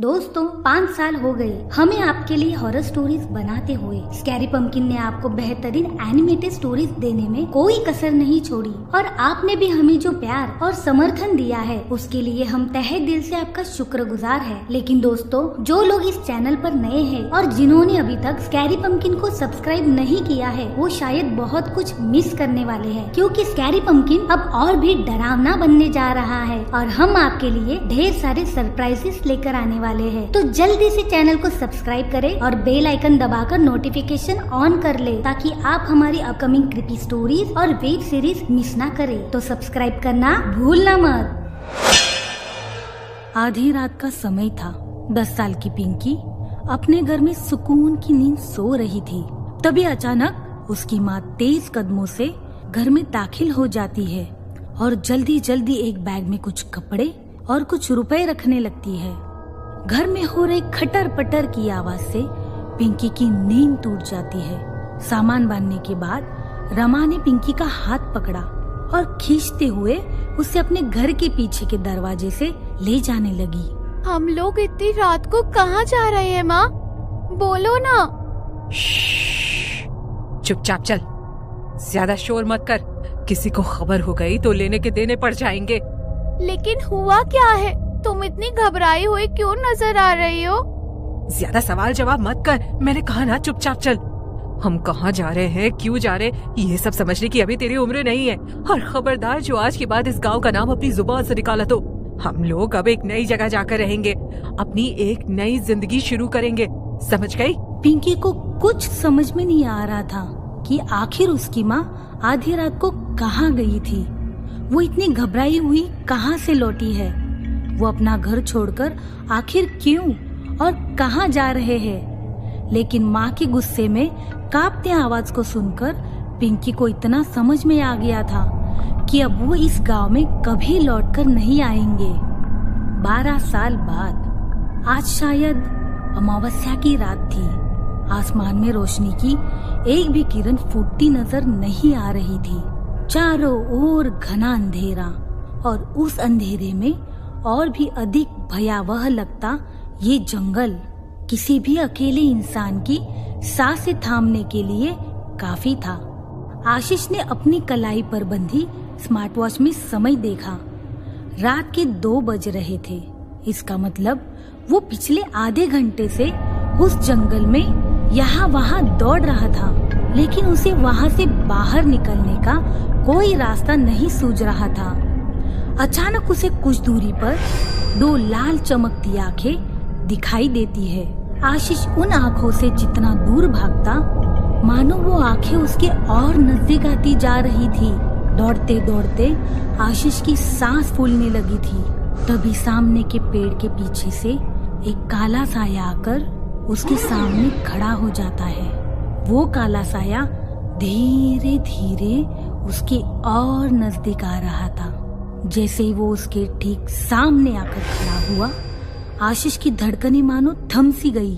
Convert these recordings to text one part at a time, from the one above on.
दोस्तों 5 साल हो गए हमें आपके लिए हॉरर स्टोरीज बनाते हुए। स्कैरी पंपकिन ने आपको बेहतरीन एनिमेटेड स्टोरीज देने में कोई कसर नहीं छोड़ी और आपने भी हमें जो प्यार और समर्थन दिया है उसके लिए हम तहे दिल से आपका शुक्रगुजार है। लेकिन दोस्तों, जो लोग इस चैनल पर नए हैं और जिन्होंने अभी तक स्कैरी पंपकिन को सब्सक्राइब नहीं किया है वो शायद बहुत कुछ मिस करने वाले हैं, क्योंकि स्कैरी पंपकिन अब और भी डरावना बनने जा रहा है और हम आपके लिए ढेर सारे सरप्राइजेस लेकर आने वाले हैं। तो जल्दी से चैनल को सब्सक्राइब करें और बेल आइकन दबाकर नोटिफिकेशन ऑन कर ले ताकि आप हमारी अपकमिंग क्रीपी स्टोरीज और वेब सीरीज मिस ना करें। तो सब्सक्राइब करना भूलना मत। आधी रात का समय था। 10 साल की पिंकी अपने घर में सुकून की नींद सो रही थी। तभी अचानक उसकी माँ तेज कदमों से घर में दाखिल हो जाती है और जल्दी जल्दी एक बैग में कुछ कपड़े और कुछ रुपए रखने लगती है। घर में हो रही खटर पटर की आवाज से पिंकी की नींद टूट जाती है। सामान बांधने के बाद रमा ने पिंकी का हाथ पकड़ा और खींचते हुए उसे अपने घर के पीछे के दरवाजे से ले जाने लगी। हम लोग इतनी रात को कहाँ जा रहे हैं माँ? बोलो ना। चुपचाप चल, ज्यादा शोर मत कर। किसी को खबर हो गई तो लेने के देने पड़ जाएंगे। लेकिन हुआ क्या है? तुम इतनी घबराई हुई क्यों नजर आ रही हो? ज्यादा सवाल जवाब मत कर, मैंने कहा ना चुपचाप चल। हम कहाँ जा रहे हैं, क्यों जा रहे, ये सब समझने की अभी तेरी उम्र नहीं है। और खबरदार, जो आज के बाद इस गांव का नाम अपनी जुबान से निकाला तो हम लोग अब एक नई जगह जाकर रहेंगे, अपनी एक नई जिंदगी शुरू करेंगे, समझ गई? पिंकी को कुछ समझ में नहीं आ रहा था कि आखिर उसकी माँ आधी रात को कहाँ गई थी। वो इतनी घबराई हुई कहाँ से लौटी है। वो अपना घर छोड़कर आखिर क्यों और कहाँ जा रहे हैं। लेकिन माँ के गुस्से में कांपते आवाज को सुनकर पिंकी को इतना समझ में आ गया था कि अब वो इस गांव में कभी लौटकर नहीं आएंगे। 12 साल बाद आज शायद अमावस्या की रात थी। आसमान में रोशनी की एक भी किरण फूटती नजर नहीं आ रही थी। चारों ओर घना अंधेरा और उस अंधेरे में और भी अधिक भयावह लगता ये जंगल किसी भी अकेले इंसान की सांसें थामने के लिए काफी था। आशीष ने अपनी कलाई पर बंधी स्मार्ट वॉच में समय देखा। रात के 2 बज रहे थे। इसका मतलब वो पिछले आधे घंटे से उस जंगल में यहाँ वहाँ दौड़ रहा था, लेकिन उसे वहाँ से बाहर निकलने का कोई रास्ता नहीं सूझ रहा था। अचानक उसे कुछ दूरी पर 2 लाल चमकती आंखें दिखाई देती है। आशीष उन आंखों से जितना दूर भागता मानो वो आंखें उसके और नजदीक आती जा रही थी। दौड़ते दौड़ते आशीष की सांस फूलने लगी थी। तभी सामने के पेड़ के पीछे से एक काला साया आकर उसके सामने खड़ा हो जाता है। वो काला साया धीरे धीरे उसके और नजदीक आ रहा था। जैसे ही वो उसके ठीक सामने आकर खड़ा हुआ, आशीष की धड़कनें मानो थम सी गई।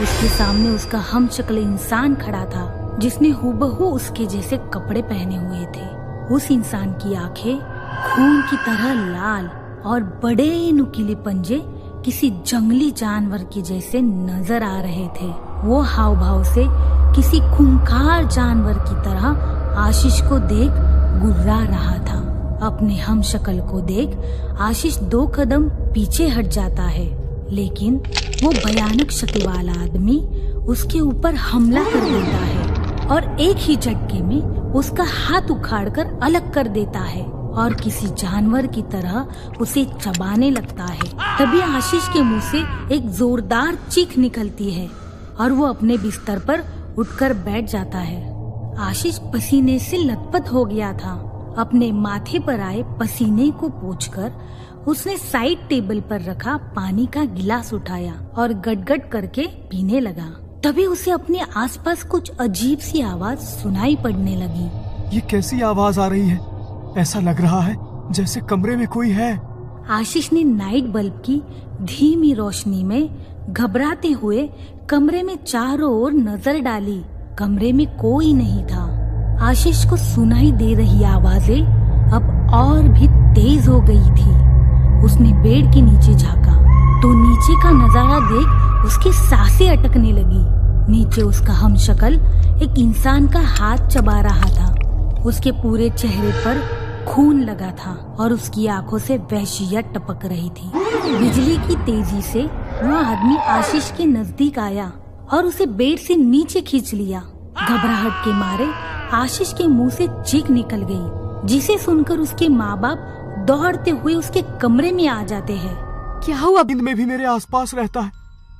उसके सामने उसका हमशक्ल इंसान खड़ा था जिसने हूबहू उसके जैसे कपड़े पहने हुए थे। उस इंसान की आंखें खून की तरह लाल और बड़े नुकीले पंजे किसी जंगली जानवर के जैसे नजर आ रहे थे। वो हाव भाव से किसी खूंखार जानवर की तरह आशीष को देख गुर्रा रहा था। अपने हमशक्ल को देख आशीष 2 कदम पीछे हट जाता है, लेकिन वो भयानक शक्ल वाला आदमी उसके ऊपर हमला कर देता है और एक ही झटके में उसका हाथ उखाड़कर अलग कर देता है और किसी जानवर की तरह उसे चबाने लगता है। तभी आशीष के मुंह से एक जोरदार चीख निकलती है और वो अपने बिस्तर पर उठकर बैठ जाता है। आशीष पसीने से लथपथ हो गया था। अपने माथे पर आए पसीने को पोंछकर उसने साइड टेबल पर रखा पानी का गिलास उठाया और गटगट करके पीने लगा। तभी उसे अपने आसपास कुछ अजीब सी आवाज सुनाई पड़ने लगी। ये कैसी आवाज आ रही है? ऐसा लग रहा है जैसे कमरे में कोई है। आशीष ने नाइट बल्ब की धीमी रोशनी में घबराते हुए कमरे में चारों ओर नजर डाली। कमरे में कोई नहीं था। आशीष को सुनाई दे रही आवाजें अब और भी तेज हो गई थी। उसने बेड के नीचे झांका तो नीचे का नजारा देख उसकी सांसें अटकने लगी। नीचे उसका हमशक्ल एक इंसान का हाथ चबा रहा था। उसके पूरे चेहरे पर खून लगा था और उसकी आंखों से वहशियत टपक रही थी। बिजली की तेजी से वो आदमी आशीष के नजदीक आया और उसे बेड से नीचे खींच लिया। घबराहट के मारे आशीष के मुंह से चीख निकल गई, जिसे सुनकर उसके माँ बाप दौड़ते हुए उसके कमरे में आ जाते हैं। क्या हुआ? नींद में भी मेरे आसपास रहता है,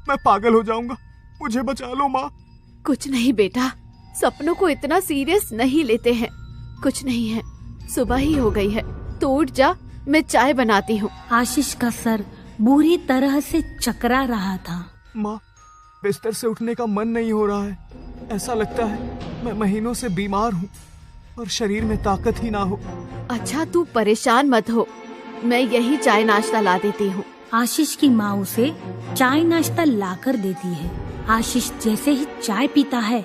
मैं पागल हो जाऊंगा, मुझे बचा लो माँ। कुछ नहीं बेटा, सपनों को इतना सीरियस नहीं लेते हैं। कुछ नहीं है, सुबह ही हो गई है, तो उठ जा, मैं चाय बनाती हूँ। आशीष का सर बुरी तरह से चकरा रहा था। माँ, बिस्तर से उठने का मन नहीं हो रहा है। ऐसा लगता है मैं महीनों से बीमार हूँ और शरीर में ताकत ही ना हो। अच्छा तू परेशान मत हो, मैं यही चाय नाश्ता ला देती हूँ। आशीष की माँ उसे चाय नाश्ता लाकर देती है। आशीष जैसे ही चाय पीता है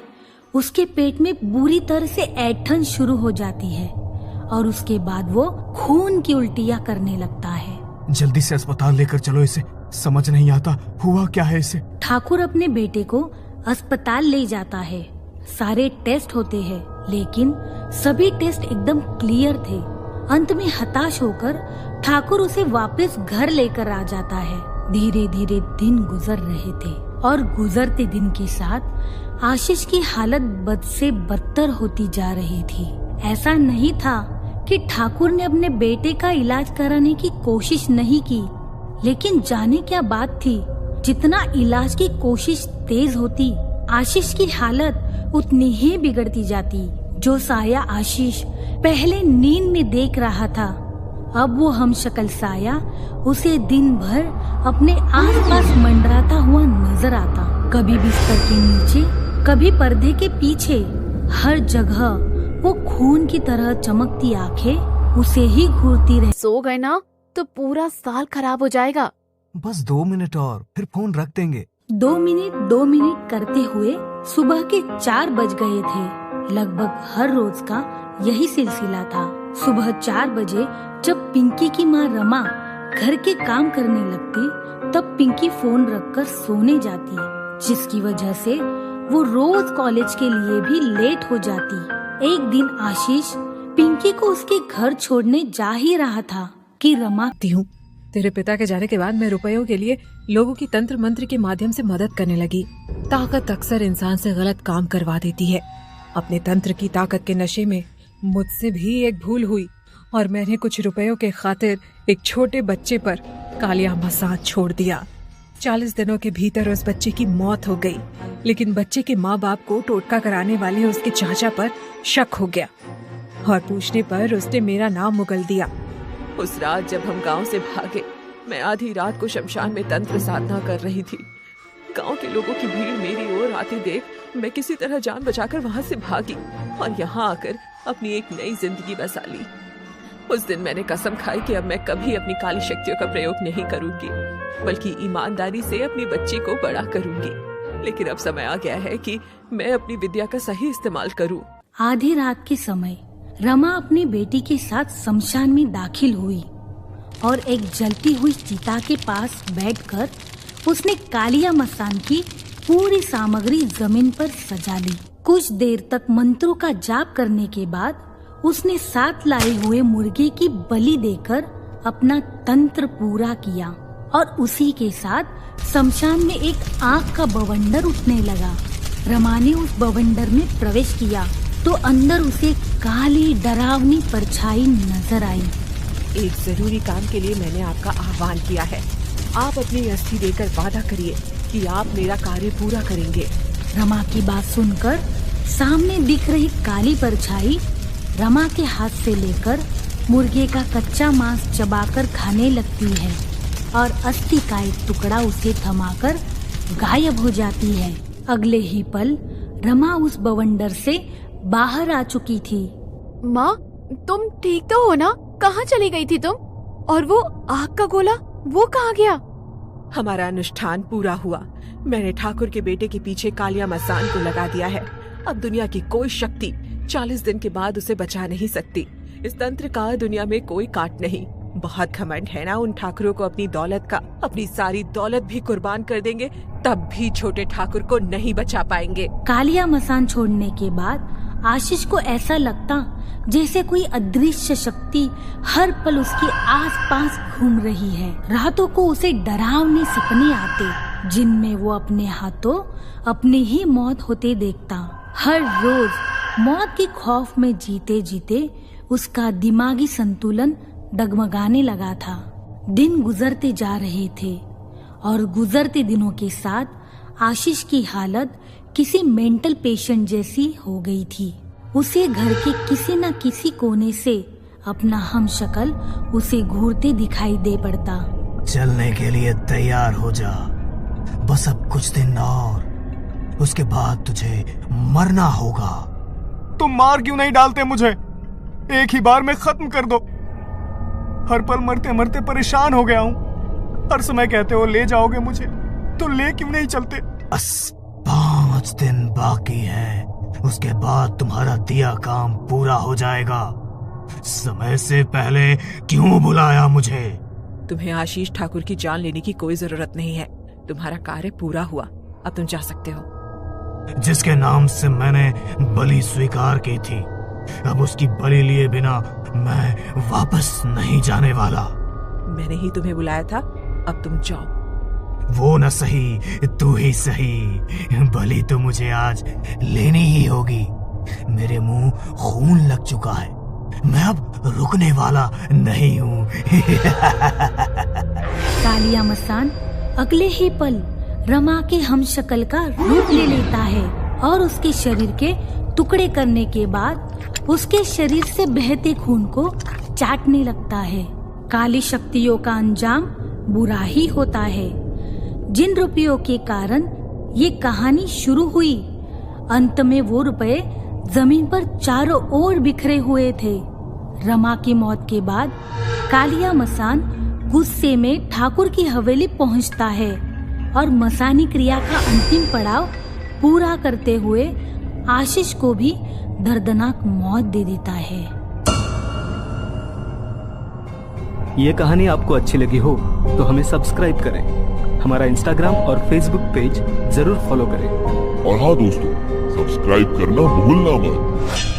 उसके पेट में बुरी तरह से ऐंठन शुरू हो जाती है और उसके बाद वो खून की उल्टियाँ करने लगता है। जल्दी से अस्पताल लेकर चलो इसे, समझ नहीं आता हुआ क्या है इसे। ठाकुर अपने बेटे को अस्पताल ले जाता है। सारे टेस्ट होते हैं, लेकिन सभी टेस्ट एकदम क्लियर थे। अंत में हताश होकर ठाकुर उसे वापस घर लेकर आ जाता है। धीरे धीरे दिन गुजर रहे थे और गुजरते दिन के साथ आशीष की हालत बद से बदतर होती जा रही थी। ऐसा नहीं था कि ठाकुर ने अपने बेटे का इलाज कराने की कोशिश नहीं की, लेकिन जाने क्या बात थी, जितना इलाज की कोशिश तेज होती आशीष की हालत उतनी ही बिगड़ती जाती। जो साया आशीष पहले नींद में देख रहा था, अब वो हमशक्ल साया उसे दिन भर अपने आसपास मंडराता हुआ नजर आता। कभी बिस्तर के नीचे, कभी पर्दे के पीछे, हर जगह वो खून की तरह चमकती आंखें उसे ही घूरती रह। सो गए ना तो पूरा साल खराब हो जाएगा। बस 2 मिनट और फिर फोन रख देंगे। 2 मिनट करते हुए सुबह के 4 बज गए थे। लगभग हर रोज का यही सिलसिला था। सुबह 4 बजे जब पिंकी की माँ रमा घर के काम करने लगती, तब पिंकी फोन रखकर सोने जाती, जिसकी वजह से वो रोज कॉलेज के लिए भी लेट हो जाती। एक दिन आशीष पिंकी को उसके घर छोड़ने जा ही रहा था कि रमा हूँ तेरे पिता के जाने के बाद मैं रुपयों के लिए लोगों की तंत्र मंत्र के माध्यम से मदद करने लगी। ताकत अक्सर इंसान से गलत काम करवा देती है। अपने तंत्र की ताकत के नशे में मुझसे भी एक भूल हुई और मैंने कुछ रुपयों के खातिर एक छोटे बच्चे पर कालिया मसाज छोड़ दिया। 40 दिनों के भीतर उस बच्चे की मौत हो गई, लेकिन बच्चे के माँ बाप को टोटका कराने वाले उसके चाचा पर शक हो गया और पूछने पर उसने मेरा नाम मुगल दिया। उस रात जब हम गांव से भागे, मैं आधी रात को शमशान में तंत्र साधना कर रही थी। गांव के लोगों की भीड़ मेरी ओर आती देख मैं किसी तरह जान बचाकर वहां से भागी और यहाँ आकर अपनी एक नई जिंदगी बसा ली। उस दिन मैंने कसम खाई कि अब मैं कभी अपनी काली शक्तियों का प्रयोग नहीं करूंगी, बल्कि ईमानदारी से अपनी बच्ची को बड़ा करूंगी। लेकिन अब समय आ गया है कि मैं अपनी विद्या का सही इस्तेमाल करूं। आधी रात के समय रमा अपनी बेटी के साथ शमशान में दाखिल हुई और एक जलती हुई चिता के पास बैठकर उसने कालिया मस्तान की पूरी सामग्री जमीन पर सजा ली। कुछ देर तक मंत्रों का जाप करने के बाद उसने साथ लाए हुए मुर्गे की बलि देकर अपना तंत्र पूरा किया और उसी के साथ शमशान में एक आग का बवंडर उठने लगा। रमा ने उस बवंडर में प्रवेश किया तो अंदर उसे काली डरावनी परछाई नजर आई। एक जरूरी काम के लिए मैंने आपका आह्वान किया है। आप अपनी अस्थि देकर वादा करिए कि आप मेरा कार्य पूरा करेंगे। रमा की बात सुनकर सामने दिख रही काली परछाई रमा के हाथ से लेकर मुर्गे का कच्चा मांस चबाकर खाने लगती है और अस्थि का एक टुकड़ा उसे थमाकर गायब हो जाती है। अगले ही पल रमा उस बवंडर से बाहर आ चुकी थी। माँ, तुम ठीक तो हो ना? कहाँ चली गई थी तुम? और वो आग का गोला, वो कहाँ गया? हमारा अनुष्ठान पूरा हुआ। मैंने ठाकुर के बेटे के पीछे कालिया मसान को लगा दिया है। अब दुनिया की कोई शक्ति 40 दिन के बाद उसे बचा नहीं सकती। इस तंत्र का दुनिया में कोई काट नहीं। बहुत घमंड है ना उन ठाकुरों को अपनी दौलत का। अपनी सारी दौलत भी कुर्बान कर देंगे तब भी छोटे ठाकुर को नहीं बचा पाएंगे। कालिया मसान छोड़ने के बाद आशीष को ऐसा लगता जैसे कोई अदृश्य शक्ति हर पल उसके आसपास घूम रही है। रातों को उसे डरावने सपने आते जिनमें वो अपने हाथों अपनी ही मौत होते देखता। हर रोज मौत के खौफ में जीते जीते उसका दिमागी संतुलन डगमगाने लगा था। दिन गुजरते जा रहे थे और गुजरते दिनों के साथ आशीष की हालत किसी मेंटल पेशेंट जैसी हो गई थी। उसे घर के किसी न किसी कोने से अपना हमशक्ल उसे घूरते दिखाई दे पड़ता। चलने के लिए तैयार हो जा, बस अब कुछ दिन और, उसके बाद तुझे मरना होगा। तुम मार क्यों नहीं डालते मुझे? एक ही बार में खत्म कर दो। हर पल मरते मरते परेशान हो गया हूँ। हर समय कहते हो ले जाओगे मुझे, तो ले क्यों नहीं चलते? बस 5 दिन बाकी है, उसके बाद तुम्हारा दिया काम पूरा हो जाएगा। समय से पहले क्यों बुलाया मुझे? तुम्हें आशीष ठाकुर की जान लेने की कोई जरूरत नहीं है। तुम्हारा कार्य पूरा हुआ, अब तुम जा सकते हो। जिसके नाम से मैंने बलि स्वीकार की थी, अब उसकी बलि लिए बिना मैं वापस नहीं जाने वाला। मैंने ही तुम्हें बुलाया था, अब तुम जाओ। वो न सही, तू ही सही। बलि तो मुझे आज लेनी ही होगी। मेरे मुंह खून लग चुका है, मैं अब रुकने वाला नहीं हूँ। कालिया मसान अगले ही पल रमा के हमशक्ल का रूप ले लेता है और उसके शरीर के टुकड़े करने के बाद उसके शरीर से बहते खून को चाटने लगता है। काली शक्तियों का अंजाम बुरा ही होता है। जिन रुपयों के कारण ये कहानी शुरू हुई, अंत में वो रुपए जमीन पर चारों ओर बिखरे हुए थे। रमा की मौत के बाद कालिया मसान गुस्से में ठाकुर की हवेली पहुंचता है और मसानी क्रिया का अंतिम पड़ाव पूरा करते हुए आशीष को भी दर्दनाक मौत दे देता है। ये कहानी आपको अच्छी लगी हो तो हमें सब्सक्राइब करें, हमारा इंस्टाग्राम और फेसबुक पेज जरूर फॉलो करें। और हाँ दोस्तों, सब्सक्राइब करना भूलना मत।